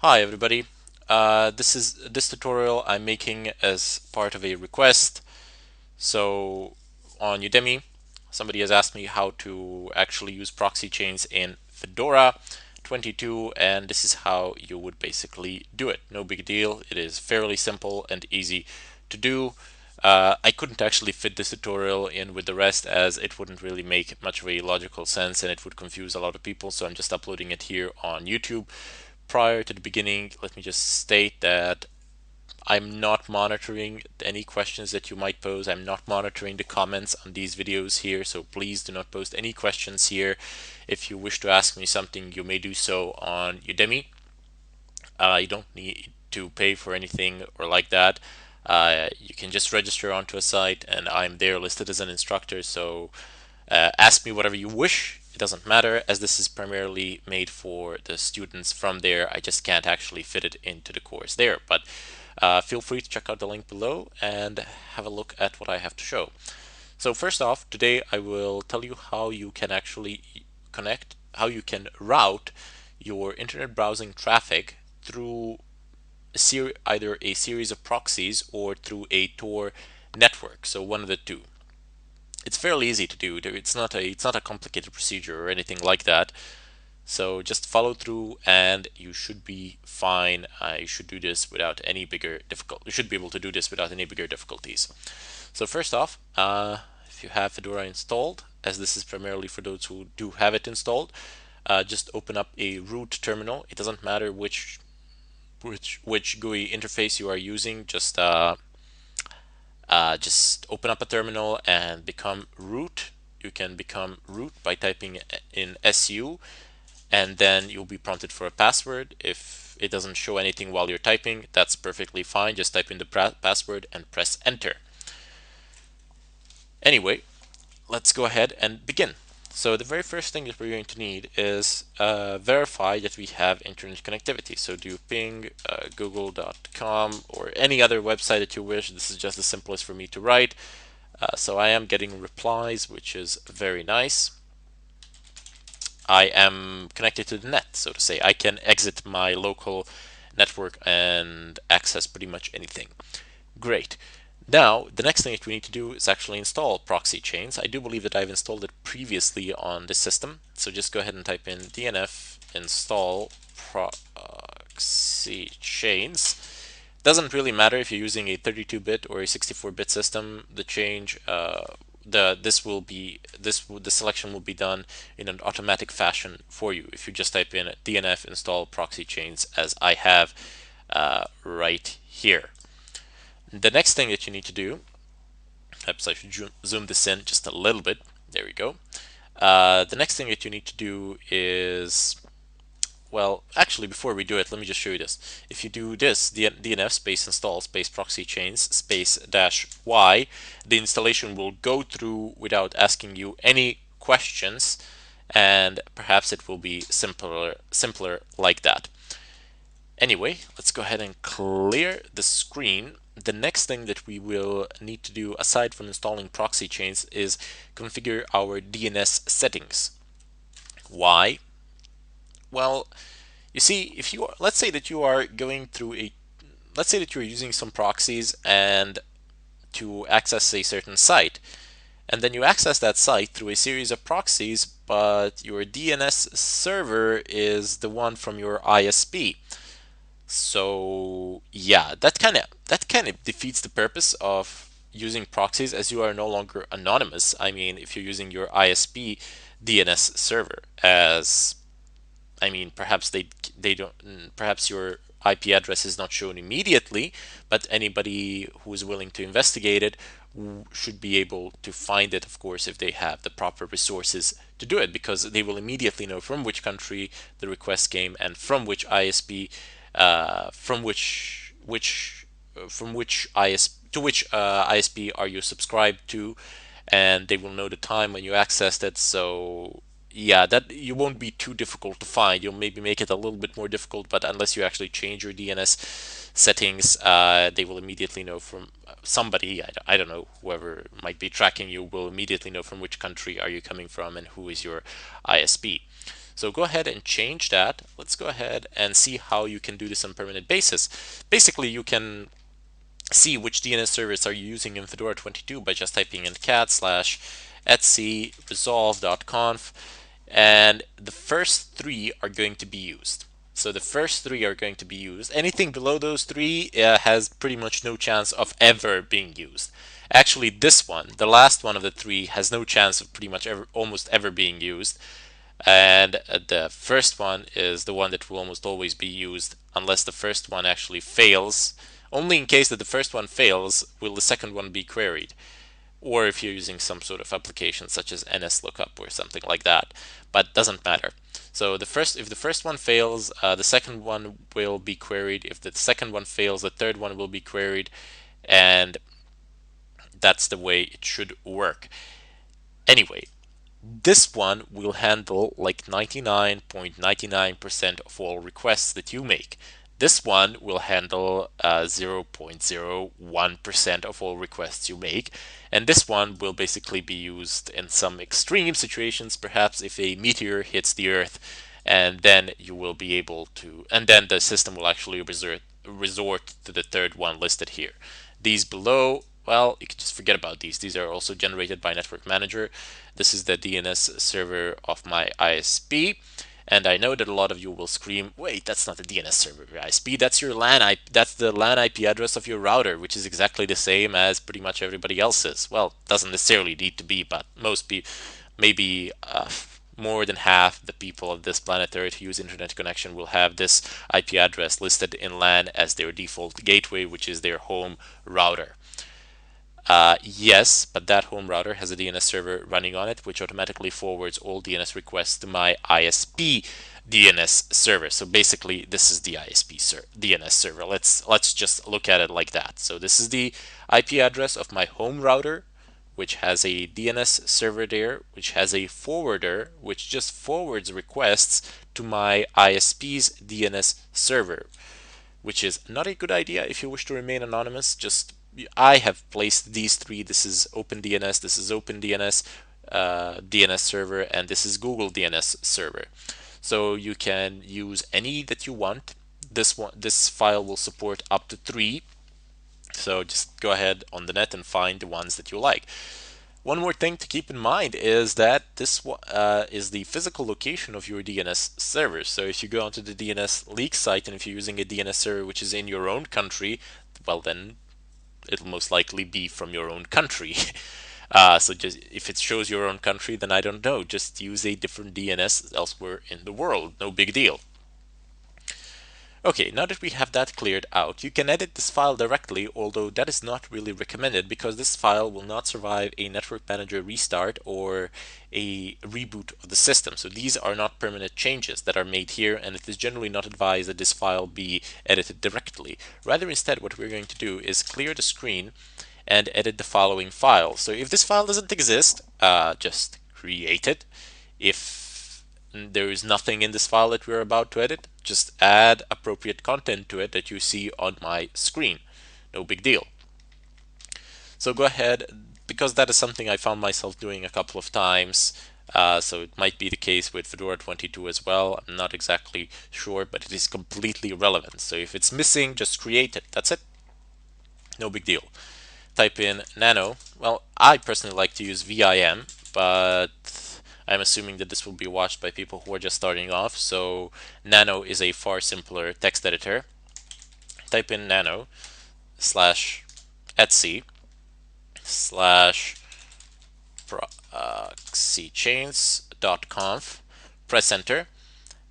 Hi everybody. This tutorial I'm making as part of a request. So on Udemy, somebody has asked me how to actually use proxy chains in Fedora 22, and this is how you would basically do it. No big deal. It is fairly simple and easy to do. I couldn't actually fit this tutorial in with the rest as it wouldn't really make much of a logical sense and it would confuse a lot of people, so I'm just uploading it here on YouTube. Prior to the beginning, let me just state that I'm not monitoring any questions that you might pose. I'm not monitoring the comments on these videos here, so please do not post any questions here. If you wish to ask me something, you may do so on Udemy. You don't need to pay for anything or like that. You can just register onto a site, and I'm there listed as an instructor, so ask me whatever you wish. It doesn't matter, as this is primarily made for the students from there. I just can't actually fit it into the course there, but feel free to check out the link below and have a look at what I have to show. So first off, today I will tell you how you can actually how you can route your internet browsing traffic through either a series of proxies or through a Tor network. So one of the two. It's fairly easy to do. It's not a complicated procedure or anything like that. So just follow through and you should be fine. You should do this without any bigger difficult. You should be able to do this without any bigger difficulties. So first off, if you have Fedora installed, as this is primarily for those who do have it installed, just open up a root terminal. It doesn't matter which GUI interface you are using. Just open up a terminal and become root. You can become root by typing in su, and then you'll be prompted for a password. If it doesn't show anything while you're typing, that's perfectly fine. Just type in the password and press enter. Anyway, let's go ahead and begin. So the very first thing that we're going to need is verify that we have internet connectivity. So do ping google.com or any other website that you wish. This is just the simplest for me to write. So I am getting replies, which is very nice. I am connected to the net, so to say. I can exit my local network and access pretty much anything. Great. Now, the next thing that we need to do is actually install proxy chains. I do believe that I've installed it previously on this system. So just go ahead and type in DNF install proxy chains. Doesn't really matter if you're using a 32-bit or a 64-bit system. The change, the selection will be done in an automatic fashion for you if you just type in DNF install proxy chains, as I have right here. The next thing that you need to do, perhaps I should zoom this in just a little bit. There we go. The next thing that you need to do is, well, actually, before we do it, let me just show you this. If you do this, DNF space install space proxy chains space -y, the installation will go through without asking you any questions, and perhaps it will be simpler like that. Anyway, let's go ahead and clear the screen. The next thing that we will need to do, aside from installing proxy chains, is configure our DNS settings. Why? Well, you see, if you let's say that you are going through let's say that you're using some proxies and to access a certain site, and then you access that site through a series of proxies, but your DNS server is the one from your ISP. So yeah, that kind of defeats the purpose of using proxies, as you are no longer anonymous. I mean, if you're using your ISP DNS server, as I mean, perhaps they don't, perhaps your IP address is not shown immediately, but anybody who is willing to investigate it should be able to find it, of course, if they have the proper resources to do it, because they will immediately know from which country the request came and from which ISP, from which ISP are you subscribed to, and they will know the time when you accessed it. So yeah, that you won't be too difficult to find. You'll maybe make it a little bit more difficult, but unless you actually change your DNS settings, they will immediately know from somebody. I don't know, whoever might be tracking you will immediately know from which country are you coming from and who is your ISP. So go ahead and change that. Let's go ahead and see how you can do this on a permanent basis. Basically, you can see which DNS servers are you using in Fedora 22 by just typing in cat/etc resolve.conf, and the first three are going to be used. So the first three are going to be used. Anything below those three has pretty much no chance of ever being used. Actually, this one, the last one of the three, has no chance of pretty much almost ever being used. And the first one is the one that will almost always be used unless the first one actually fails. Only in case that the first one fails will the second one be queried, or if you're using some sort of application such as NS lookup or something like that, but doesn't matter. So if the first one fails, the second one will be queried. If the second one fails, the third one will be queried, and that's the way it should work. Anyway, this one will handle like 99.99% of all requests that you make. This one will handle 0.01% of all requests you make. And this one will basically be used in some extreme situations, perhaps if a meteor hits the Earth, and then you will be able to, and then the system will actually resort to the third one listed here. These below, well, you can just forget about these. These are also generated by Network Manager. This is the DNS server of my ISP. And I know that a lot of you will scream, wait, that's not the DNS server of your ISP, that's your LAN IP, that's the LAN IP address of your router, which is exactly the same as pretty much everybody else's. Well, doesn't necessarily need to be, but most people, maybe more than half the people of this planet Earth who use internet connection will have this IP address listed in LAN as their default gateway, which is their home router. Yes, but that home router has a DNS server running on it, which automatically forwards all DNS requests to my ISP DNS server. So basically, this is the ISP DNS server. Let's just look at it like that. So this is the IP address of my home router, which has a DNS server there, which has a forwarder, which just forwards requests to my ISP's DNS server, which is not a good idea if you wish to remain anonymous. Just I have placed these three. This is OpenDNS, this is OpenDNS DNS server, and this is Google DNS server. So you can use any that you want. This file will support up to 3. So just go ahead on the net and find the ones that you like. One more thing to keep in mind is that this is the physical location of your DNS server. So if you go onto the DNS leak site and if you're using a DNS server which is in your own country, well then it'll most likely be from your own country. So just if it shows your own country, then I don't know. Just use a different DNS elsewhere in the world. No big deal. Okay, now that we have that cleared out, you can edit this file directly, although that is not really recommended because this file will not survive a network manager restart or a reboot of the system. So these are not permanent changes that are made here, and it is generally not advised that this file be edited directly. Rather, instead, what we're going to do is clear the screen and edit the following file. So if this file doesn't exist, just create it. If there is nothing in this file that we're about to edit, just add appropriate content to it that you see on my screen. No big deal. So go ahead, because that is something I found myself doing a couple of times, so it might be the case with Fedora 22 as well. I'm not exactly sure, but it is completely irrelevant. So if it's missing, just create it. That's it. No big deal. Type in nano. Well, I personally like to use VIM, but I'm assuming that this will be watched by people who are just starting off, so nano is a far simpler text editor. Type in nano /etc /proxychains.conf, press enter,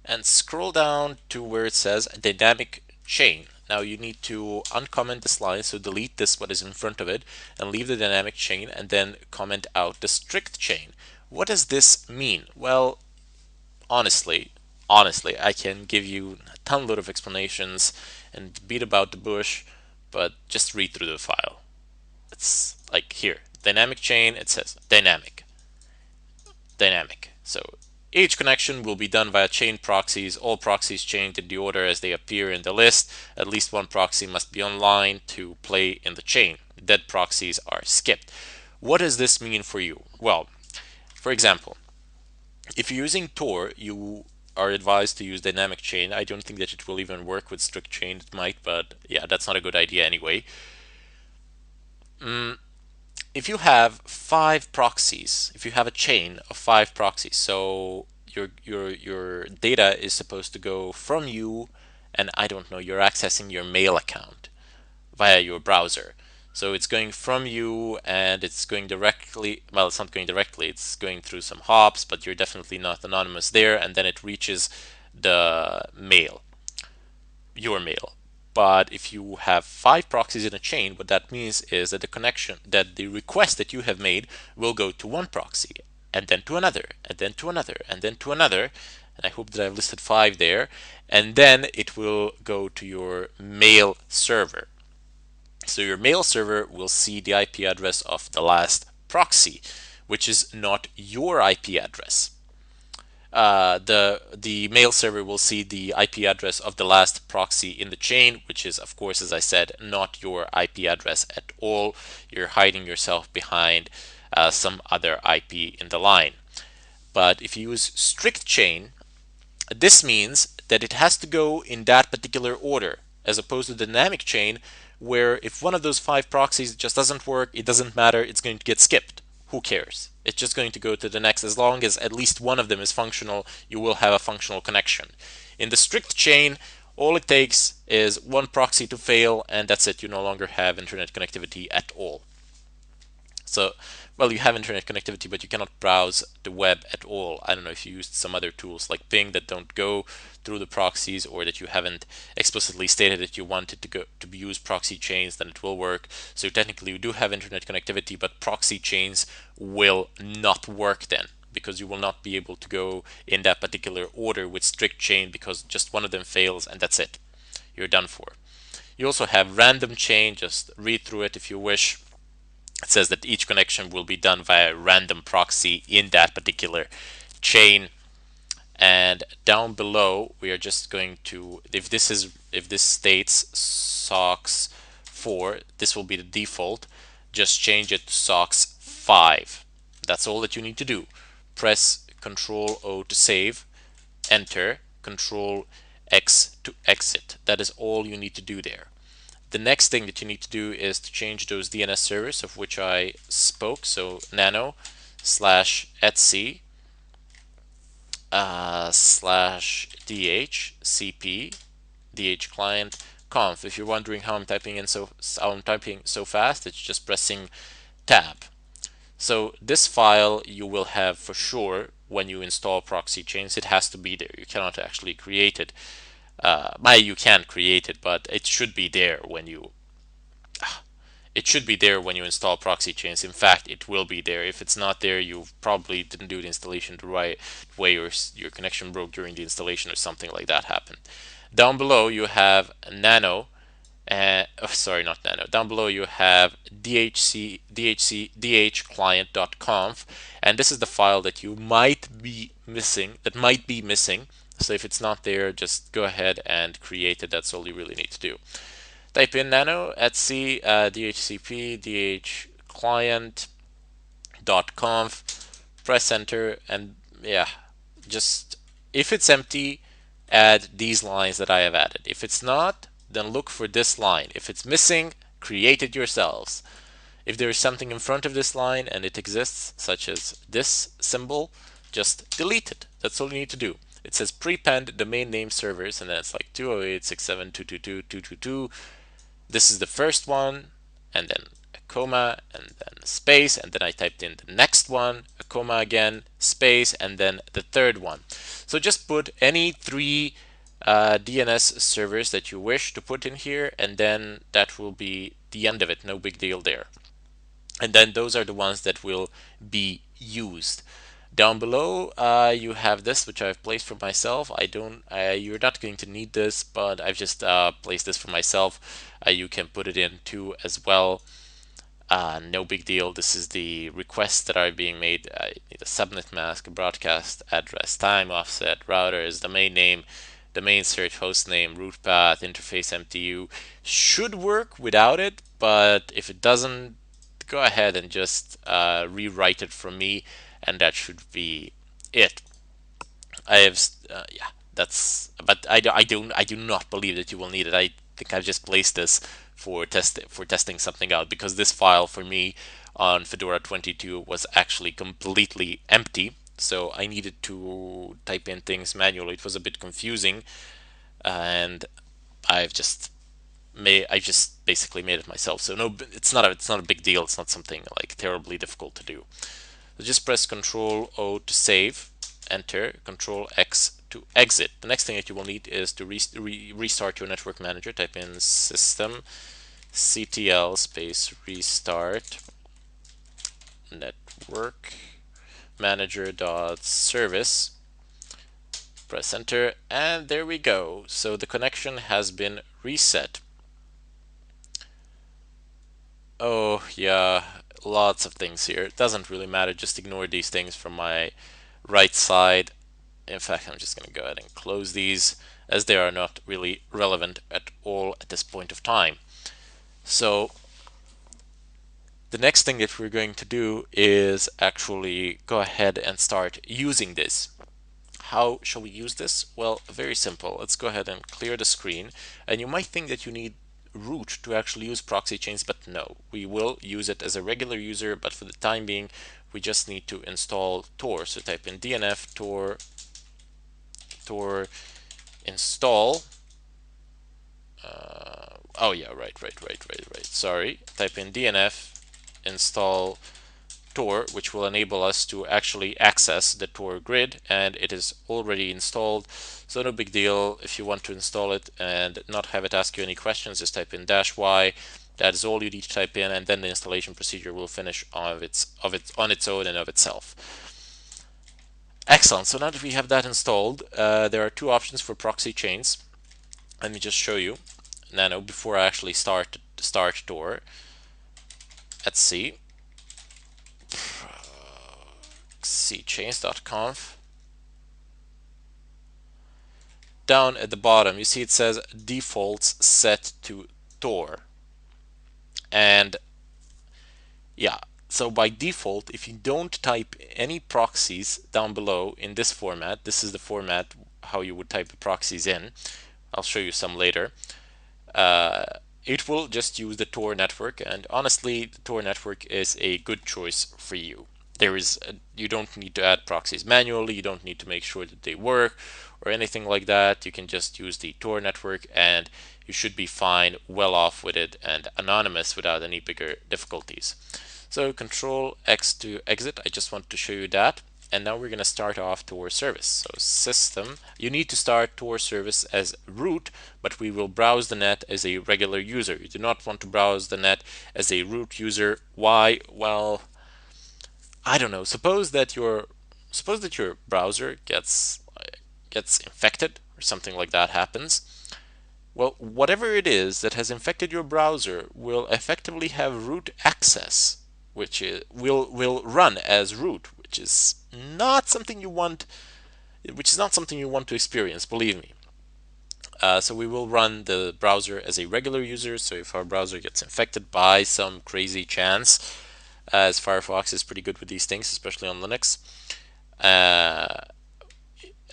and scroll down to where it says dynamic chain. Now you need to uncomment this line, so delete this what is in front of it and leave the dynamic chain and then comment out the strict chain. What does this mean? Well, honestly, I can give you a ton load of explanations and beat about the bush, but just read through the file. It's like here, dynamic chain, it says dynamic. So each connection will be done via chain proxies. All proxies chained in the order as they appear in the list. At least one proxy must be online to play in the chain. Dead proxies are skipped. What does this mean for you? Well, for example, if you're using Tor, you are advised to use dynamic chain. I don't think that it will even work with strict chain. It might, but yeah, that's not a good idea anyway. If you have 5 proxies, if you have a chain of 5 proxies, so your data is supposed to go from you, and I don't know, you're accessing your mail account via your browser. So it's going from you and it's going directly, well, it's not going directly, it's going through some hops, but you're definitely not anonymous there, and then it reaches the mail, your mail. But if you have 5 proxies in a chain, what that means is that the request that you have made will go to one proxy, and then to another, and then to another, and then to another. And I hope that I've listed 5 there. And then it will go to your mail server. So your mail server will see the IP address of the last proxy, which is not your IP address. The mail server will see the IP address of the last proxy in the chain, which is, of course, as I said, not your IP address at all. You're hiding yourself behind some other IP in the line. But if you use strict chain, this means that it has to go in that particular order, as opposed to dynamic chain, where if one of those 5 proxies just doesn't work, it doesn't matter, it's going to get skipped. Who cares? It's just going to go to the next. As long as at least one of them is functional, you will have a functional connection. In the strict chain, all it takes is one proxy to fail, and that's it. You no longer have internet connectivity at all. So, well, you have internet connectivity, but you cannot browse the web at all. I don't know if you used some other tools like Ping that don't go through the proxies, or that you haven't explicitly stated that you wanted to use proxy chains, then it will work. So technically you do have internet connectivity, but proxy chains will not work then, because you will not be able to go in that particular order with strict chain, because just one of them fails and that's it. You're done for. You also have random chain. Just read through it if you wish. It says that each connection will be done via a random proxy in that particular chain. And down below, we are just going to, if this states SOCKS 4, this will be the default. Just change it to SOCKS 5. That's all that you need to do. Press Control O to save, enter, Control X to exit. That is all you need to do there. The next thing that you need to do is to change those DNS servers of which I spoke. So nano /etc /dhcp dh client conf. If you're wondering how I'm typing so fast, it's just pressing tab. So this file you will have for sure when you install proxy chains. It has to be there. You cannot actually create it. You can create it, but it should be there when you install proxy chains. In fact, it will be there. If it's not there, you probably didn't do the installation the right way, or your connection broke during the installation, or something like that happened. Down below you have nano. Not nano. Down below you have dhclient.conf, and this is the file that you might be missing. So if it's not there, just go ahead and create it. That's all you really need to do. Type in nano etc dhcp dhclient.conf, press enter, and yeah, just if it's empty, add these lines that I have added. If it's not, then look for this line. If it's missing, create it yourselves. If there is something in front of this line and it exists, such as this symbol, just delete it. That's all you need to do. It says prepend domain name servers, and then it's like 208.67.222.222. This is the first one, and then a comma, and then a space, and then I typed in the next one, a comma again, space, and then the third one. So just put any 3 DNS servers that you wish to put in here, and then that will be the end of it. No big deal there. And then those are the ones that will be used. Down below you have this, which I've placed for myself. You're not going to need this, but I've just placed this for myself. You can put it in too as well. No big deal. This is the requests that are being made. I need a subnet mask, a broadcast address, time offset, routers, domain name, domain search, host name, root path, interface MTU. Should work without it, but if it doesn't, go ahead and just rewrite it for me, and that should be it. I have, yeah, that's, but I do not believe that you will need it. I think I've just placed this for testing something out, because this file for me on Fedora 22 was actually completely empty. So I needed to type in things manually. It was a bit confusing, and I've just I just basically made it myself. So no, it's not a big deal. It's not something like terribly difficult to do. So just press Control O to save, enter, Control X to exit. The next thing that you will need is to restart your network manager. Type in system ctl space restart network manager dot service. Press enter, and there we go. So the connection has been reset. Oh yeah, lots of things here. It doesn't really matter, just ignore these things from my right side. In fact, I'm just going to go ahead and close these, as they are not really relevant at all at this point of time. So the next thing that we're going to do is actually go ahead and start using this. How shall we use this? Well, very simple. Let's go ahead and clear the screen. And you might think that you need root to actually use Proxychains, but no. We will use it as a regular user, but for the time being, we just need to install Tor. So type in DNF Tor install. Oh yeah, right. Sorry. Type in DNF install Tor, which will enable us to actually access the Tor grid, and it is already installed, so no big deal. If you want to install it and not have it ask you any questions, just type in -y. That is all you need to type in, and then the installation procedure will finish on its own and of itself. Excellent. So now that we have that installed, there are two options for proxy chains. Let me just show you. Nano, before I actually start Tor, let's see. Proxychains.conf. Down at the bottom, you see it says defaults set to Tor. And yeah, so by default, if you don't type any proxies down below in this format, this is the format how you would type the proxies in. I'll show you some later. It will just use the Tor network, and honestly, the Tor network is a good choice for you. You don't need to add proxies manually, you don't need to make sure that they work or anything like that. You can just use the Tor network, and you should be fine, well off with it, and anonymous without any bigger difficulties. So Control X to exit. I just want to show you that. And now we're going to start off Tor service. So system, you need to start Tor service as root, but we will browse the net as a regular user. You do not want to browse the net as a root user. Why? Well, I don't know. Suppose that your browser gets infected or something like that happens. Well, whatever it is that has infected your browser will effectively have root access, which will run as root, which is not something you want to experience, believe me. So we will run the browser as a regular user. So if our browser gets infected by some crazy chance, as Firefox is pretty good with these things, especially on Linux,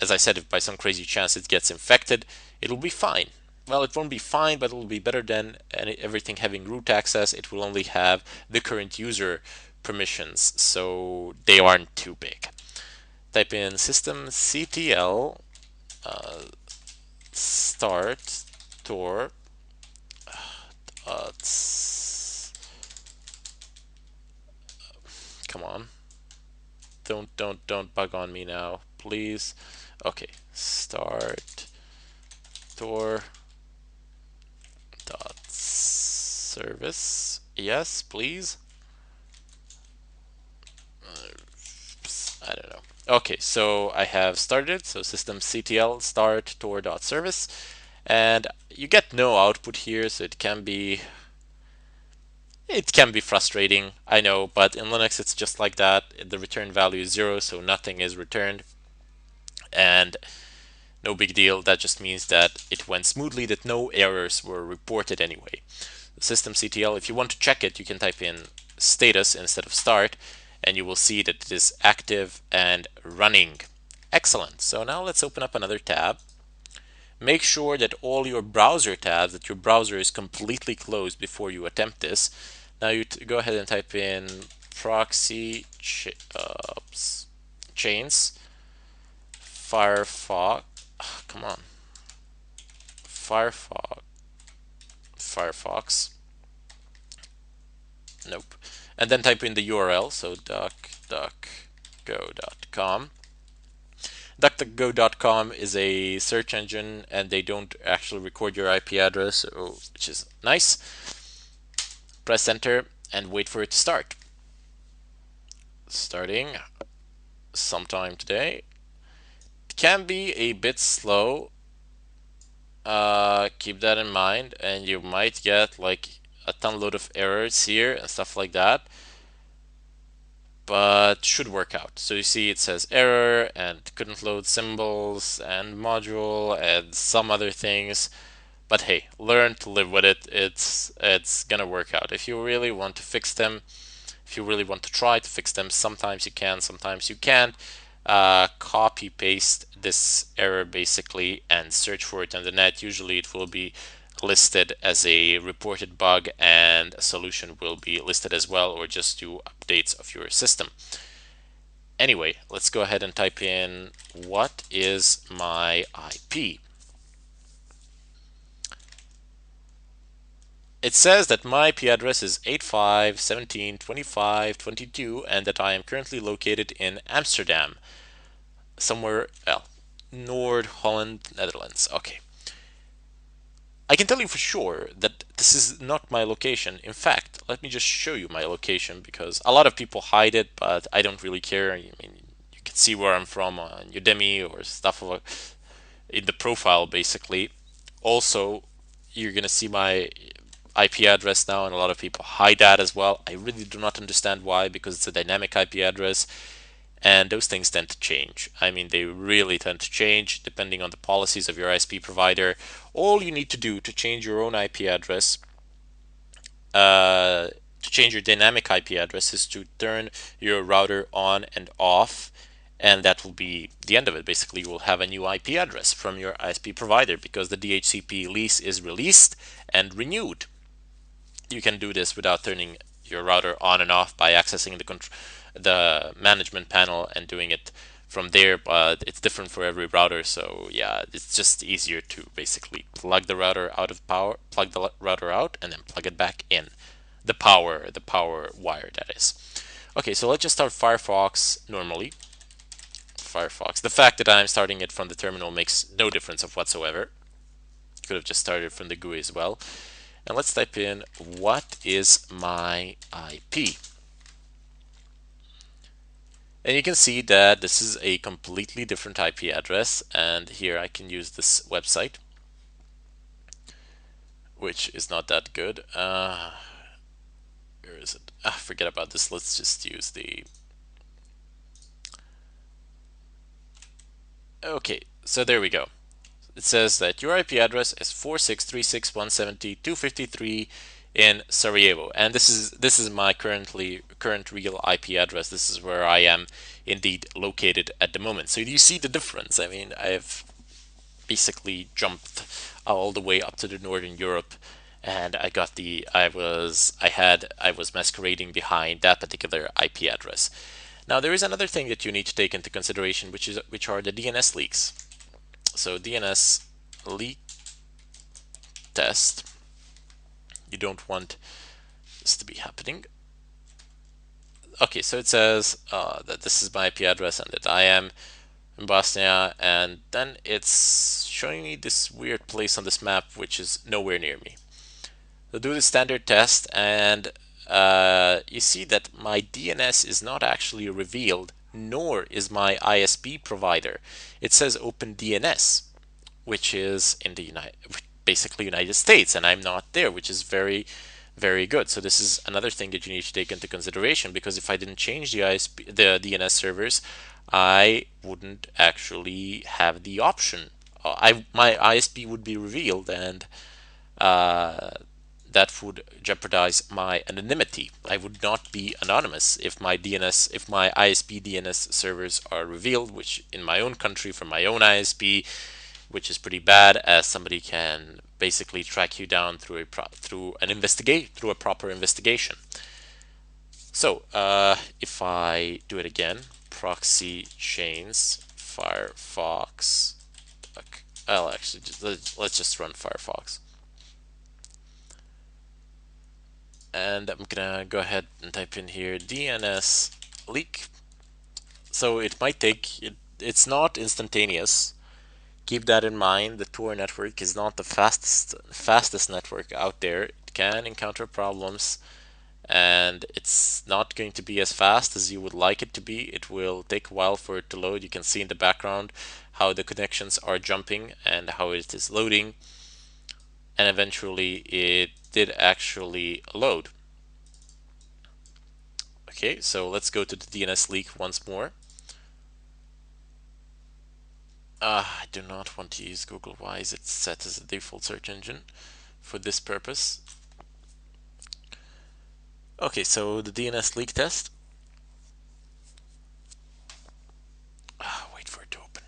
as I said, if by some crazy chance it gets infected, it'll be fine. Well, it won't be fine, but it will be better than everything having root access. It will only have the current user permissions, so they aren't too big. Type in systemctl start Tor come on, don't bug on me now, please. Okay, start Tor dot service. Yes, please. I don't know. Okay, so I have started. So systemctl start tor.service, and you get no output here, so it can be frustrating, I know, but in Linux it's just like that. The return value is 0, so nothing is returned, and no big deal. That just means that it went smoothly, that no errors were reported anyway. Systemctl, if you want to check it, you can type in status instead of start, and you will see that it is active and running. Excellent. So now let's open up another tab. Make sure that all your browser tabs, that your browser is completely closed before you attempt this. Now you go ahead and type in proxy chains Firefox. Come on, Firefox. Nope. And then type in the URL. So duckduckgo.com. DuckDuckGo.com is a search engine, and they don't actually record your IP address, which is nice. Press enter and wait for it to start. Starting sometime today. It can be a bit slow. Keep that in mind, and you might get like a ton load of errors here and stuff like that, but should work out. So you see it says error and couldn't load symbols and module and some other things. But hey, learn to live with it. It's gonna work out. If you really want to fix them, if you really want to try to fix them, sometimes you can, sometimes you can't. Copy paste this error basically and search for it on the net. Usually it will be listed as a reported bug, and a solution will be listed as well, or just do updates of your system. Anyway, let's go ahead and type in what is my IP. It says that my IP address is 85.17.25.22 and that I am currently located in Amsterdam, somewhere Noord Holland, Netherlands. Okay. I can tell you for sure that this is not my location. In fact, let me just show you my location, because a lot of people hide it, but I don't really care. I mean, you can see where I'm from on Udemy or stuff in the profile, basically. Also, you're gonna see my IP address now, and a lot of people hide that as well. I really do not understand why, because it's a dynamic IP address, and those things tend to change. I mean, they really tend to change depending on the policies of your ISP provider. All you need to do to change your own IP address, to change your dynamic IP address, is to turn your router on and off, and that will be the end of it. Basically, you will have a new IP address from your ISP provider because the DHCP lease is released and renewed. You can do this without turning your router on and off by accessing the management panel and doing it from there, but it's different for every router. So yeah, it's just easier to basically plug the router out of power, plug the router out, and then plug it back in. The power wire, that is. Okay, so let's just start Firefox normally. Firefox. The fact that I'm starting it from the terminal makes no difference of whatsoever. Could have just started from the GUI as well. And let's type in what is my IP. And you can see that this is a completely different IP address, and here I can use this website, which is not that good. Where is it? Forget about this. Let's just use the... Okay, so there we go. It says that your IP address is 46.36.170.253 in Sarajevo, and this is my current real IP address. This is where I am indeed located at the moment. So do you see the difference? I mean, I've basically jumped all the way up to the Northern Europe, and I was masquerading behind that particular IP address. Now there is another thing that you need to take into consideration, which are the DNS leaks. So DNS Leak Test. You don't want this to be happening. Okay, so it says that this is my IP address and that I am in Bosnia, and then it's showing me this weird place on this map which is nowhere near me. So do the standard test, and you see that my DNS is not actually revealed, nor is my ISP provider. It says OpenDNS, which is in the basically United States, and I'm not there, which is very, very good. So this is another thing that you need to take into consideration, because if I didn't change the DNS servers, I wouldn't actually have the option. My ISP would be revealed, and that would jeopardize my anonymity. I would not be anonymous if my ISP DNS servers are revealed, which in my own country from my own ISP, which is pretty bad, as somebody can basically track you down through a proper investigation. So if I do it again, Proxychains Firefox. Okay, I'll actually let's just run Firefox. And I'm gonna go ahead and type in here DNS leak. So it might take it's not instantaneous. Keep that in mind. The Tor network is not the fastest network out there. It can encounter problems, and it's not going to be as fast as you would like it to be. It will take a while for it to load. You can see in the background how the connections are jumping and how it is loading, and eventually it did actually load. Okay, so let's go to the DNS leak once more. I do not want to use Google. Why is it set as a default search engine for this purpose? Okay, so the DNS leak test. Wait for it to open.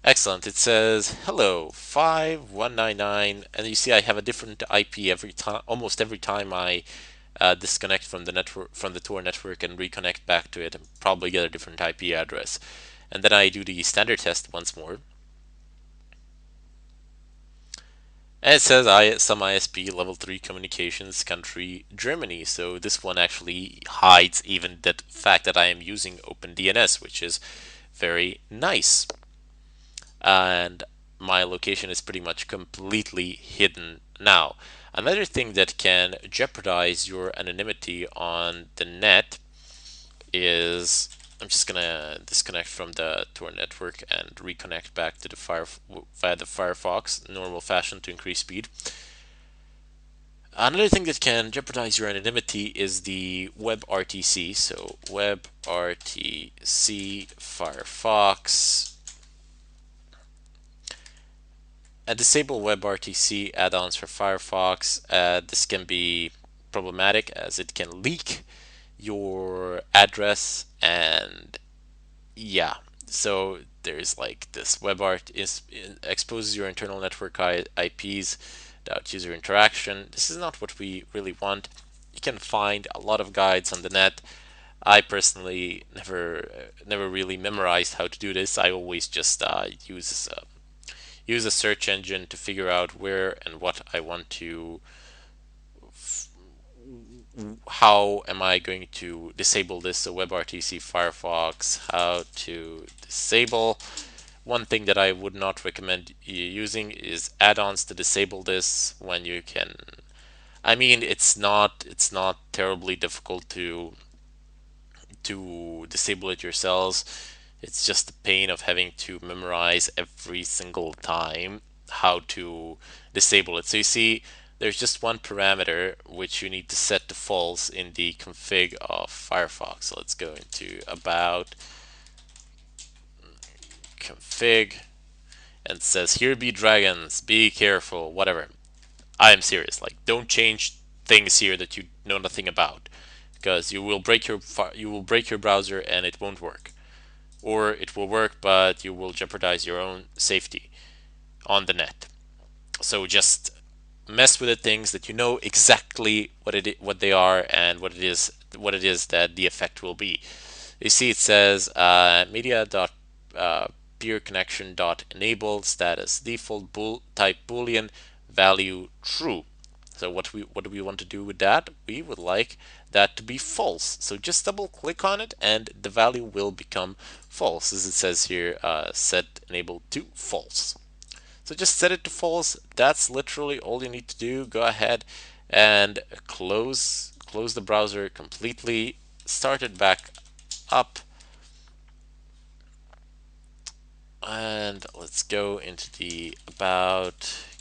Excellent. It says hello 5199, and you see I have a different IP every time. Almost every time I disconnect from the network, from the Tor network, and reconnect back to it, and probably get a different IP address. And then I do the standard test once more. And it says some ISP level 3 communications country Germany. So this one actually hides even the fact that I am using OpenDNS, which is very nice. And my location is pretty much completely hidden now. Another thing that can jeopardize your anonymity on the net is, I'm just gonna disconnect from the Tor network and reconnect back to the via the Firefox normal fashion to increase speed. Another thing that can jeopardize your anonymity is the WebRTC. So WebRTC Firefox. Disable WebRTC add-ons for Firefox. This can be problematic as it can leak your address, and yeah, so there's like this WebRT exposes your internal network IPs without user interaction. This is not what we really want. You can find a lot of guides on the net. I personally never really memorized how to do this. I always just use a search engine to figure out where and what I want to. How am I going to disable this? So WebRTC Firefox, how to disable. One thing that I would not recommend using is add-ons to disable this when you can. I mean, it's not terribly difficult to disable it yourselves. It's just the pain of having to memorize every single time how to disable it. So you see, there's just one parameter which you need to set to false in the config of Firefox. So let's go into about config, and it says here be dragons, be careful, whatever. I am serious. Like, don't change things here that you know nothing about, because you will break your browser and it won't work, or it will work but you will jeopardize your own safety on the net. So just mess with the things that you know exactly what they are and what it is that the effect will be. You see, it says media dot peer connection dot enable status default type boolean value true. So what do we want to do with that? We would like that to be false. So just double click on it and the value will become false, as it says here, set enable to false. So just set it to false. That's literally all you need to do. Go ahead and close the browser completely, start it back up, and let's go into the about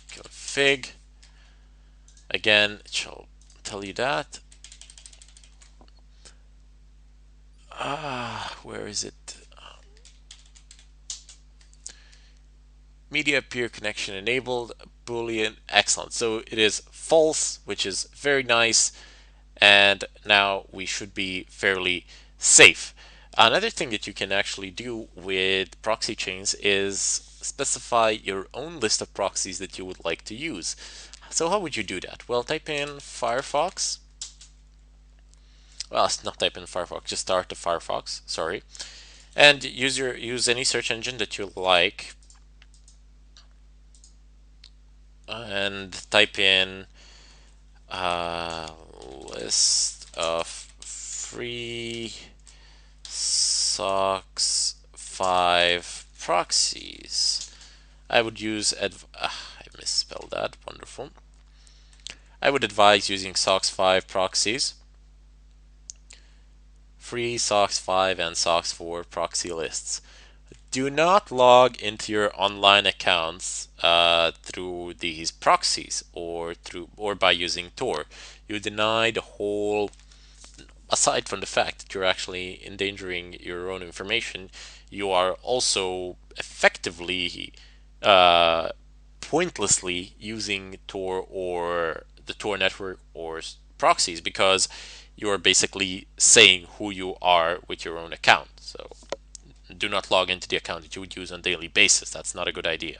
config. Again, it shall tell you that. Where is it? Media peer connection enabled, Boolean, excellent. So it is false, which is very nice. And now we should be fairly safe. Another thing that you can actually do with proxy chains is specify your own list of proxies that you would like to use. So how would you do that? Well, type in Firefox. Well, it's not type in Firefox, just start the Firefox, sorry. And use any search engine that you like. And type in list of free SOX 5 proxies. I would use I misspelled that. Wonderful. I would advise using SOX 5 proxies. Free SOX 5 and SOX 4 proxy lists. Do not log into your online accounts through these proxies or by using Tor. You deny the whole. Aside from the fact that you're actually endangering your own information, you are also effectively pointlessly using Tor or the Tor network or proxies because you're basically saying who you are with your own account. So do not log into the account that you would use on a daily basis. That's not a good idea.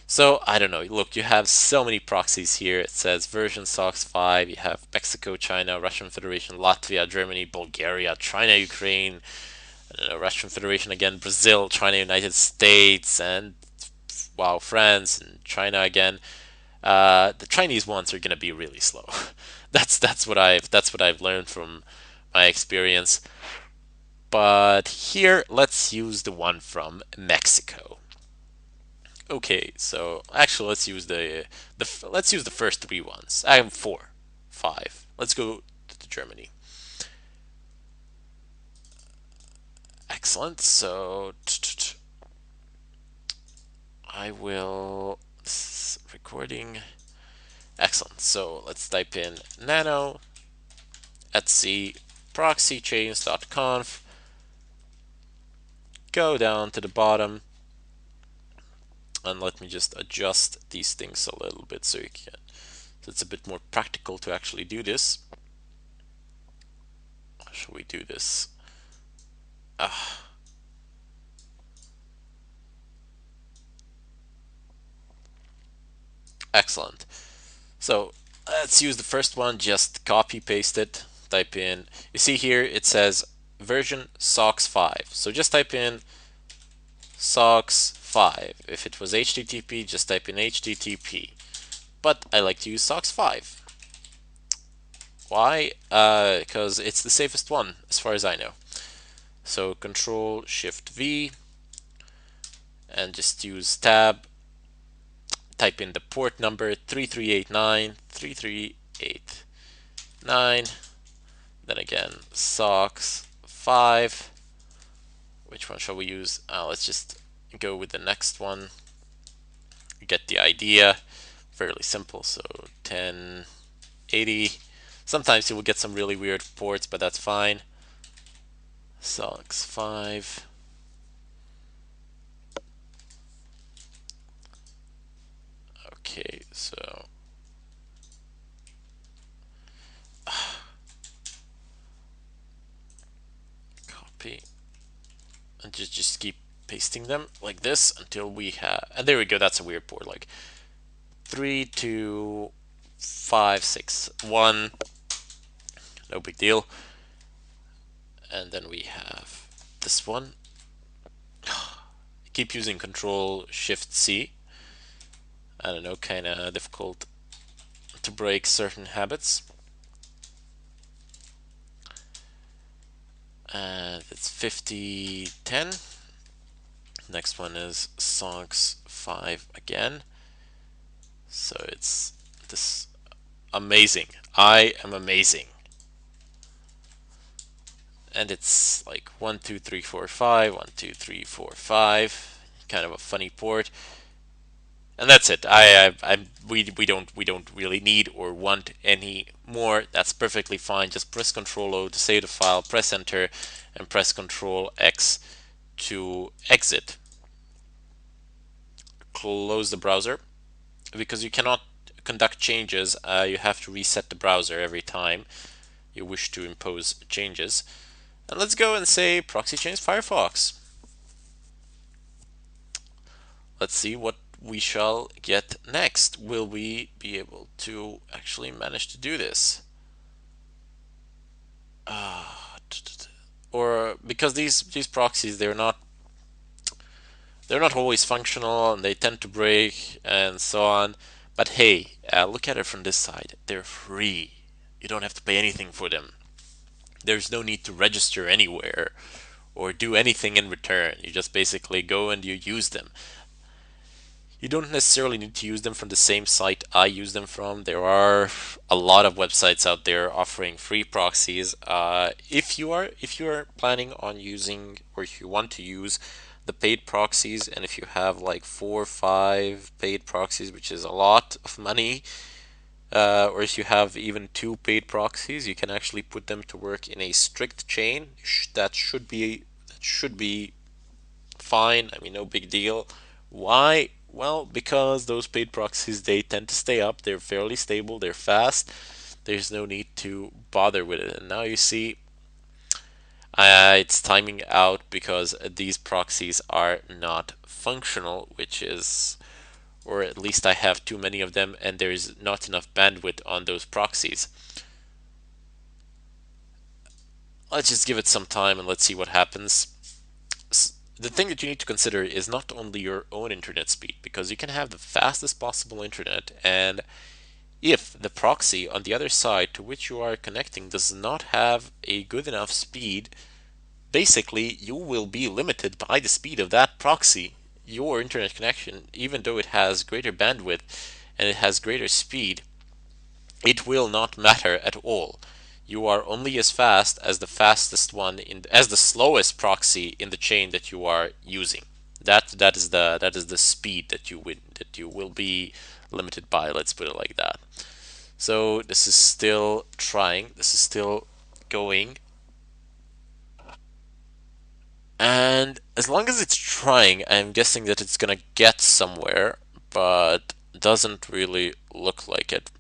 So I don't know. Look, you have so many proxies here. It says version SOX 5. You have Mexico, China, Russian Federation, Latvia, Germany, Bulgaria, China, Ukraine, Russian Federation again, Brazil, China, United States, and wow, France and China again. The Chinese ones are gonna be really slow. That's what I've learned from my experience. But here, let's use the one from Mexico. Okay, so actually, let's use the first three ones. I have four, five. Let's go to Germany. Excellent. So I will recording. Excellent. So let's type in nano etc proxychains.conf. Go down to the bottom, and let me just adjust these things a little bit so you can. So it's a bit more practical to actually do this. Shall we do this? Excellent. So let's use the first one, just copy paste it, type in, you see here it says version SOX 5. So just type in SOX 5. If it was HTTP, just type in HTTP. But I like to use SOX 5. Why? Because it's the safest one, as far as I know. So Control Shift V, and just use tab, type in the port number 3389, 3389, then again SOX 5. Which one shall we use? Let's just go with the next one. You get the idea. Fairly simple. So 1080. Sometimes you will get some really weird ports, but that's fine. SOX 5. Okay, so copy and just keep pasting them like this until we have, and there we go. That's a weird port, like 32561. No big deal. And then we have this one. Keep using Control Shift C. I don't know, kind of difficult to break certain habits. And it's 5010. Next one is SOX 5 again. So it's this amazing. I am amazing. And it's like 1 2 3 4 5, 1 2 3 4 5. Kind of a funny port. And that's it. We don't really need or want any more. That's perfectly fine. Just press Control O to save the file, press Enter, and press Control X to exit. close the browser because you cannot conduct changes. You have to reset the browser every time you wish to impose changes. And let's go and say Proxychains Firefox. Let's see what we shall get next. Will we be able to actually manage to do this? Or because these proxies, they're not always functional and they tend to break and so on. But hey, look at it from this side. They're free. You don't have to pay anything for them. There's no need to register anywhere or do anything in return. You just basically go and you use them. You don't necessarily need to use them from the same site I use them from. There are a lot of websites out there offering free proxies. If you are planning on using, or if you want to use the paid proxies, and if you have like 4 or 5 paid proxies, which is a lot of money, or if you have even 2 paid proxies, you can actually put them to work in a strict chain. That should be fine. I mean, no big deal. Why? Well, because those paid proxies, they tend to stay up. They're fairly stable. They're fast. There's no need to bother with it. And now you see, it's timing out because these proxies are not functional, which is, or at least I have too many of them, and there's not enough bandwidth on those proxies. Let's just give it some time and let's see what happens. The thing that you need to consider is not only your own internet speed, because you can have the fastest possible internet, and if the proxy on the other side to which you are connecting does not have a good enough speed, basically you will be limited by the speed of that proxy. Your internet connection, even though it has greater bandwidth and it has greater speed, it will not matter at all. You are only as fast as the fastest one as the slowest proxy in the chain that you are using. That is the speed that you will be limited by. Let's put it like that. So this is still trying. This is still going. And as long as it's trying, I'm guessing that it's gonna get somewhere, but doesn't really look like it.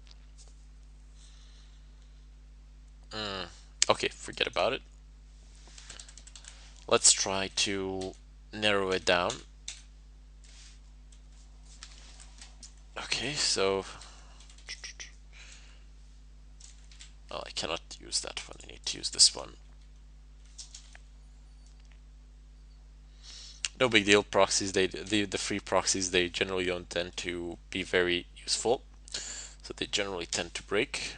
Okay, forget about it. Let's try to narrow it down. Okay, so I cannot use that one. I need to use this one. No big deal. Proxies, the free proxies, they generally don't tend to be very useful, so they generally tend to break.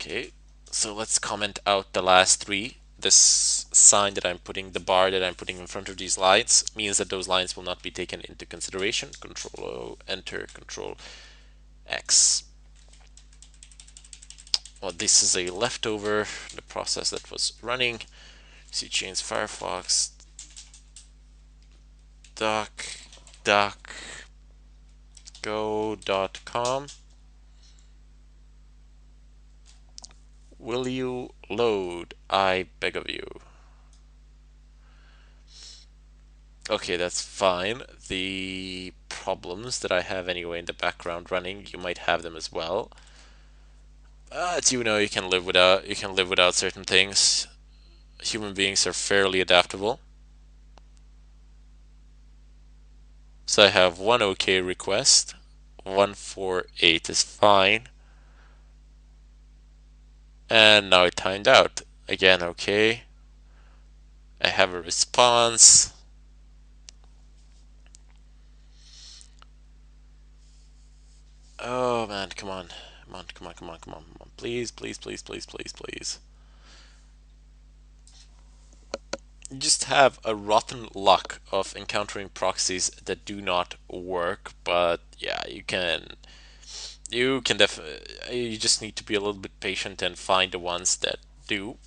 Okay, so let's comment out the last 3. This sign that I'm putting, the bar that I'm putting in front of these lines, means that those lines will not be taken into consideration. Control O, enter, Control X. Well, this is a leftover, the process that was running. Proxychains Firefox, duck go.com. Will you load, I beg of you? Okay, that's fine. The problems that I have anyway in the background running, you might have them as well. But you can live without certain things. Human beings are fairly adaptable. So I have one OK request. 148 is fine. And now it timed out. Again, OK. I have a response. Oh man, come on. Come on. Please. You just have a rotten luck of encountering proxies that do not work, but yeah, you can definitely, you just need to be a little bit patient and find the ones that do.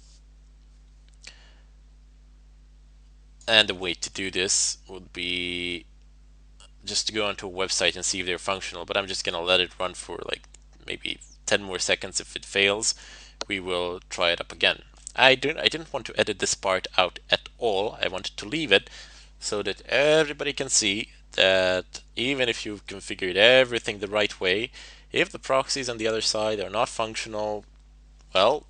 And the way to do this would be just to go onto a website and see if they're functional, but I'm just gonna let it run for like maybe 10 more seconds. If it fails, we will try it up again. I didn't want to edit this part out at all. I wanted to leave it so that everybody can see that even if you've configured everything the right way, if the proxies on the other side are not functional, well,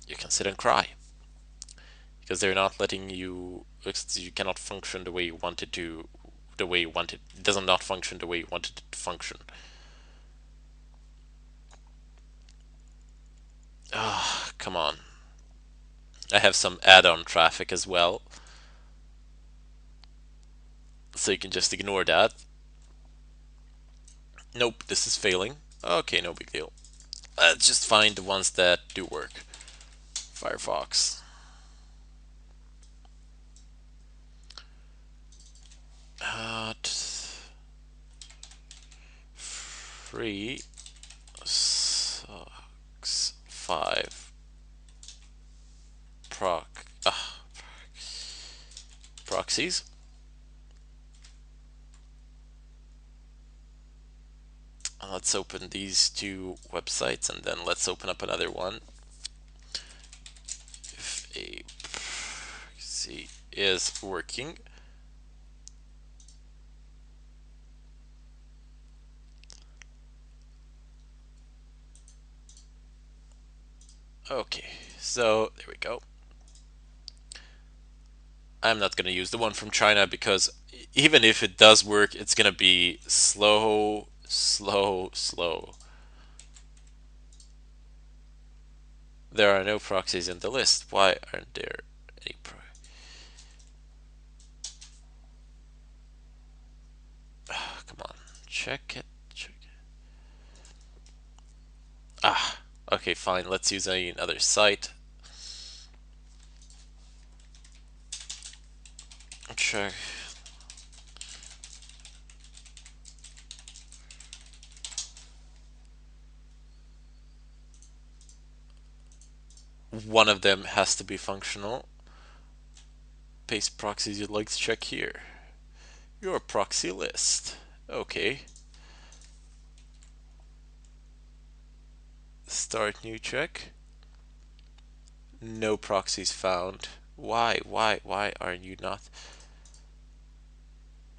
you can sit and cry because they're not letting you. You cannot function the way you want it to. The way you want it. It does not function the way you wanted it to function. Ah, come on. I have some add-on traffic as well, so you can just ignore that. Nope, this is failing. Okay, no big deal. Let's just find the ones that do work. Firefox. Free socks 5 proxies. Let's open these two websites and then let's open up another one. If a proxy is working, okay, so there we go. I'm not going to use the one from China because even if it does work, it's going to be slow. There are no proxies in the list. Why aren't there any come on, check it. Okay, fine. Let's use another site. Check. One of them has to be functional. Paste proxies you'd like to check here. Your proxy list. Okay. Start new check. No proxies found. Why are you not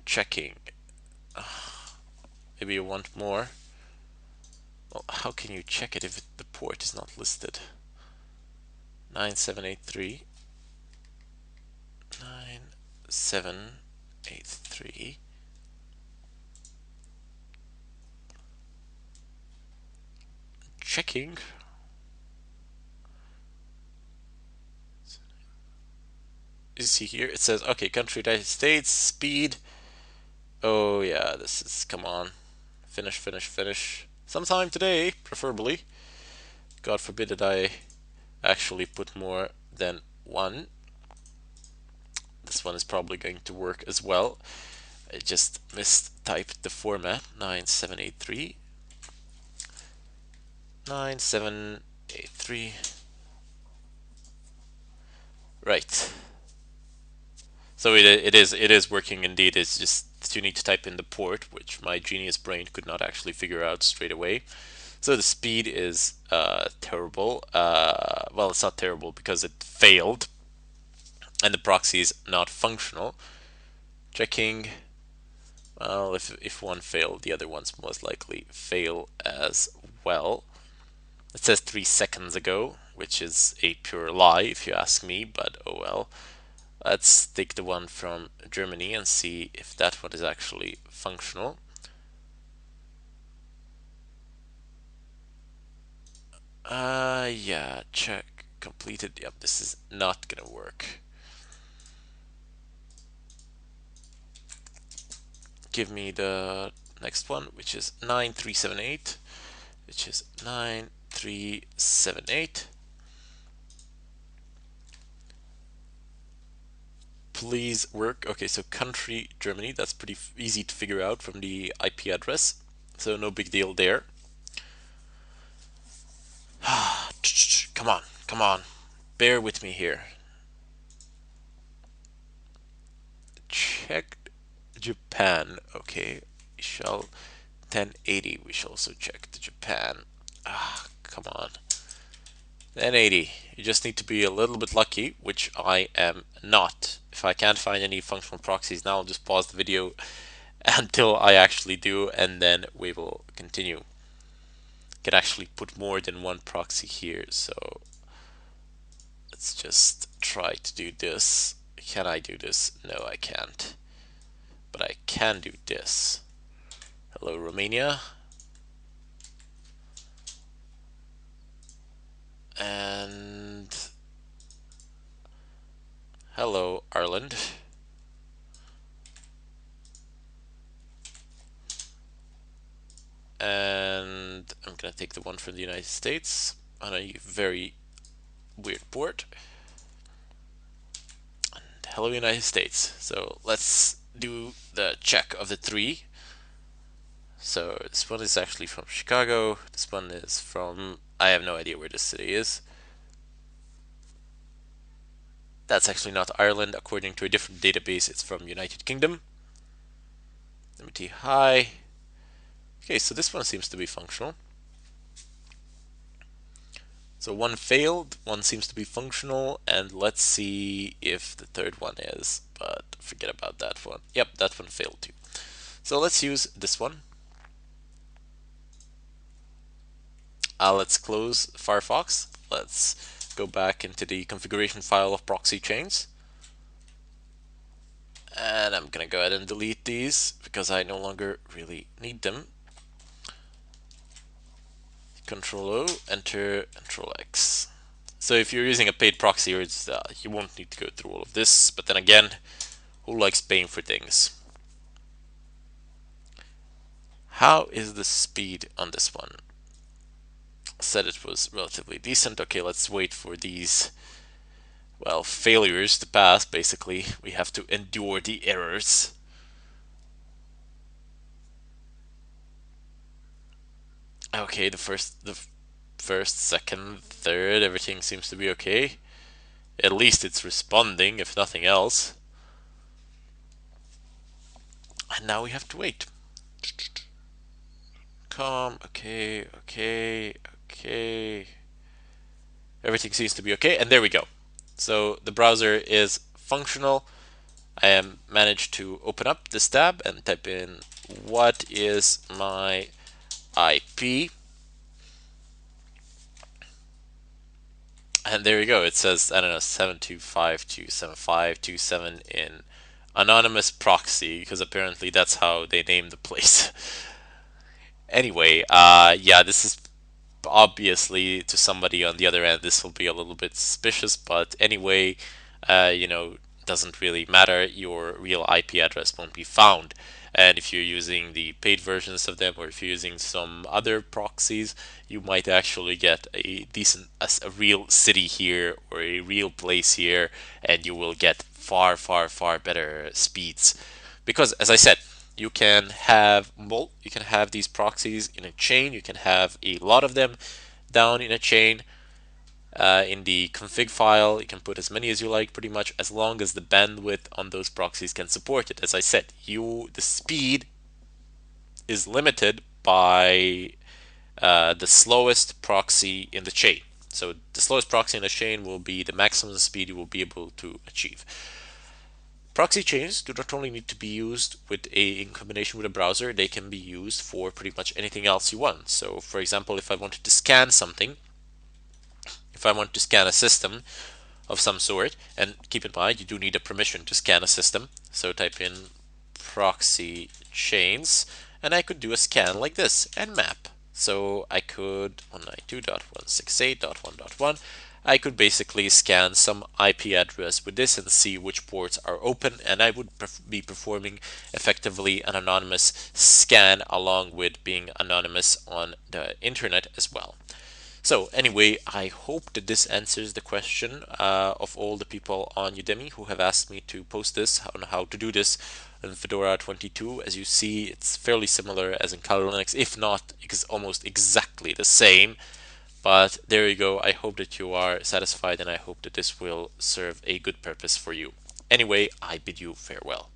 checking? Maybe you want more. Well, how can you check it if the port is not listed? 9783. 9783. Checking. You see here, it says, okay, country United States, speed. Oh yeah, this is, come on. Finish. Sometime today, preferably. God forbid that I actually put more than one. This one is probably going to work as well. I just mistyped the format. 9783. 9783. Right. So it is working indeed. It's just you need to type in the port, which my genius brain could not actually figure out straight away. So the speed is terrible. Well, it's not terrible because it failed, and the proxy is not functional. Checking. Well, if one failed, the other ones most likely fail as well. It says 3 seconds ago, which is a pure lie if you ask me, but oh well. Let's take the one from Germany and see if that one is actually functional. Yeah, check completed. Yep, this is not gonna work. Give me the next one, which is 9378, which is 9378. Please work. Okay, so country Germany, that's pretty easy to figure out from the IP address, so no big deal there. Come on, bear with me here. Check Japan. Okay, we shall 1080. We shall also check the Japan. Come on. 1080. You just need to be a little bit lucky, which I am not. If I can't find any functional proxies now, I'll just pause the video until I actually do, and then we will continue. Can actually put more than one proxy here, so let's just try to do this. Can I do this? No, I can't. But I can do this. Hello, Romania. And hello, Ireland. And I'm gonna take the one from the United States on a very weird port. And hello, United States. So let's do the check of the three. So this one is actually from Chicago. This one is from, I have no idea where this city is. That's actually not Ireland. According to a different database, it's from United Kingdom. MT high. Okay, so this one seems to be functional. So one failed, one seems to be functional, and let's see if the third one is, but forget about that one. Yep, that one failed too. So let's use this one. Let's close Firefox. Let's go back into the configuration file of Proxychains. And I'm gonna go ahead and delete these because I no longer really need them. Control O, enter, Control X. So if you're using a paid proxy, you won't need to go through all of this, but then again, who likes paying for things? How is the speed on this one? Said it was relatively decent. Okay, let's wait for these, well, failures to pass. Basically, we have to endure the errors. Okay, the first, second, third, everything seems to be okay. At least it's responding, if nothing else. And now we have to wait. Okay. Everything seems to be okay, and there we go. So the browser is functional. I am managed to open up this tab and type in what is my IP. And there you go. It says, I don't know, 725.275.27 in anonymous proxy, because apparently that's how they name the place. Anyway, yeah, this is obviously to somebody on the other end, this will be a little bit suspicious, but anyway, doesn't really matter. Your real IP address won't be found. And if you're using the paid versions of them, or if you're using some other proxies, you might actually get a decent, a real city here or a real place here, and you will get far better speeds. Because as I said, you can have these proxies in a chain. You can have a lot of them down in a chain. In the config file, you can put as many as you like, pretty much, as long as the bandwidth on those proxies can support it. As I said, the speed is limited by the slowest proxy in the chain. So the slowest proxy in the chain will be the maximum speed you will be able to achieve. Proxy chains do not only need to be used in combination with a browser, they can be used for pretty much anything else you want. So for example, if I wanted to scan something, if I want to scan a system of some sort, and keep in mind you do need a permission to scan a system, so type in proxy chains, and I could do a scan like this and map. So I could 192.168.1.1, I could basically scan some IP address with this and see which ports are open, and I would be performing effectively an anonymous scan along with being anonymous on the internet as well. So anyway, I hope that this answers the question of all the people on Udemy who have asked me to post this on how to do this in Fedora 22. As you see, it's fairly similar as in Kali Linux, if not almost exactly the same. But there you go. I hope that you are satisfied, and I hope that this will serve a good purpose for you. Anyway, I bid you farewell.